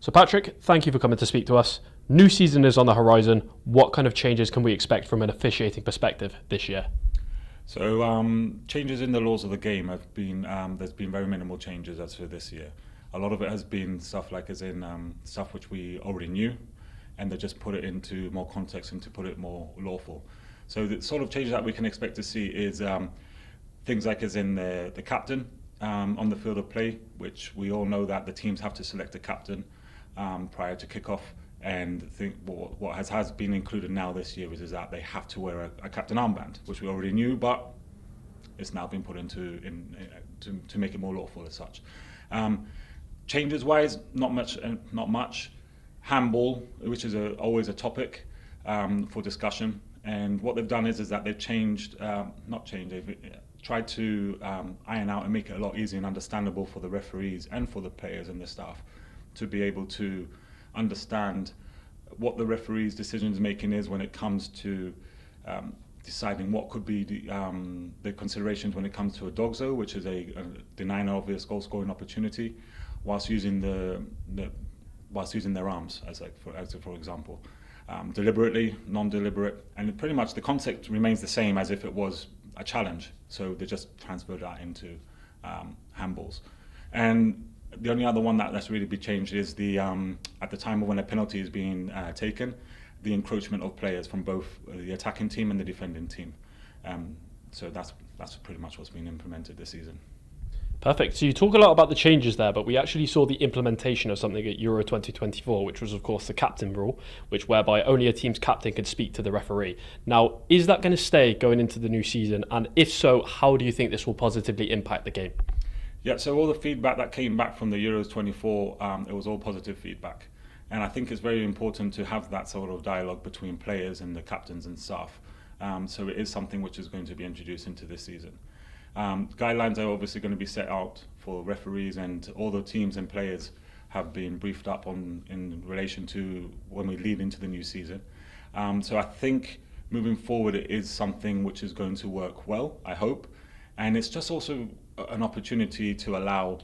So Patrick, thank you for coming to speak to us. New season is on the horizon. What kind of changes can we expect from an officiating perspective this year? So changes in the laws of the game have been, there's been very minimal changes as for this year. A lot of it has been stuff like as in stuff which we already knew, and they just put it into more context and to put it more lawful. So the sort of changes that we can expect to see is things like as in the captain on the field of play, which we all know that the teams have to select a captain prior to kickoff. And what has been included now this year is that they have to wear a captain armband, which we already knew, but it's now been put into to make it more lawful as such. Changes wise, not much. Handball, which is always a topic for discussion, and what they've done is that they've they've tried to iron out and make it a lot easier and understandable for the referees and for the players and the staff to be able to understand what the referee's decisions making is when it comes to deciding what could be the considerations when it comes to a dogzo, which is a denying an obvious goal scoring opportunity, whilst using their arms as for example, deliberately, non-deliberate, and pretty much the concept remains the same as if it was a challenge. So they just transferred that into handballs. And the only other one that's really been changed is the at the time of when a penalty is being taken, the encroachment of players from both the attacking team and the defending team. So that's pretty much what's been implemented this season. Perfect. So you talk a lot about the changes there, but we actually saw the implementation of something at Euro 2024, which was of course the captain rule, whereby only a team's captain could speak to the referee. Now, is that going to stay going into the new season? And if so, how do you think this will positively impact the game? Yeah, so all the feedback that came back from the Euros 24, it was all positive feedback. And I think it's very important to have that sort of dialogue between players and the captains and staff. So it is something which is going to be introduced into this season. Guidelines are obviously going to be set out for referees, and all the teams and players have been briefed up in relation to when we lead into the new season. So I think moving forward it is something which is going to work well, I hope. And it's just also an opportunity to allow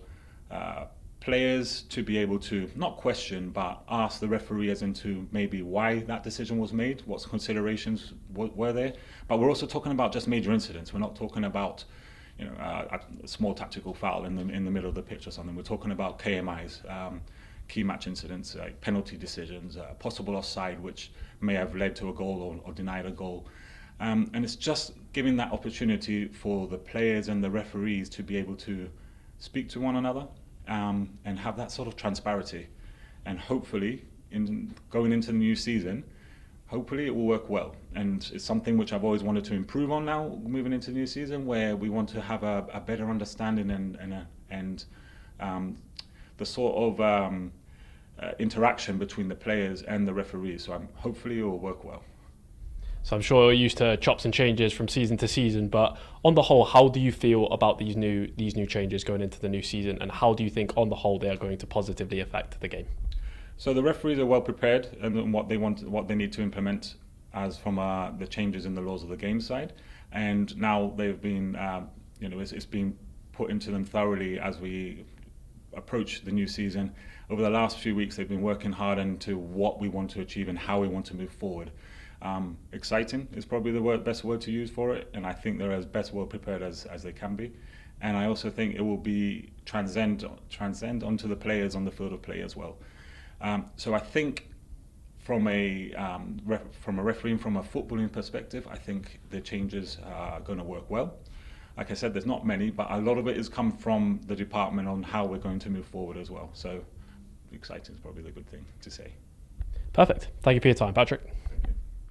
players to be able to not question but ask the referee as into maybe why that decision was made, what considerations were there. But we're also talking about just major incidents. We're not talking about a small tactical foul in the middle of the pitch or something. We're talking about KMIs, key match incidents, like penalty decisions, possible offside which may have led to a goal or denied a goal. And it's just giving that opportunity for the players and the referees to be able to speak to one another and have that sort of transparency. And hopefully, in going into the new season, hopefully it will work well. And it's something which I've always wanted to improve on now, moving into the new season, where we want to have a better understanding and the sort of interaction between the players and the referees. So hopefully it will work well. So I'm sure you're used to chops and changes from season to season, but on the whole, how do you feel about these new changes going into the new season, and how do you think on the whole they are going to positively affect the game? So the referees are well prepared and what they need to implement as from the changes in the laws of the game side, and now they've been it's been put into them thoroughly as we approach the new season. Over the last few weeks, they've been working hard into what we want to achieve and how we want to move forward. Exciting is probably the best word to use for it, and I think they're as best well prepared as they can be. And I also think it will be transcend onto the players on the field of play as well. So I think from a refereeing, from a footballing perspective, I think the changes are going to work well. Like I said, there's not many, but a lot of it has come from the department on how we're going to move forward as well. So exciting is probably the good thing to say. Perfect. Thank you for your time, Patrick.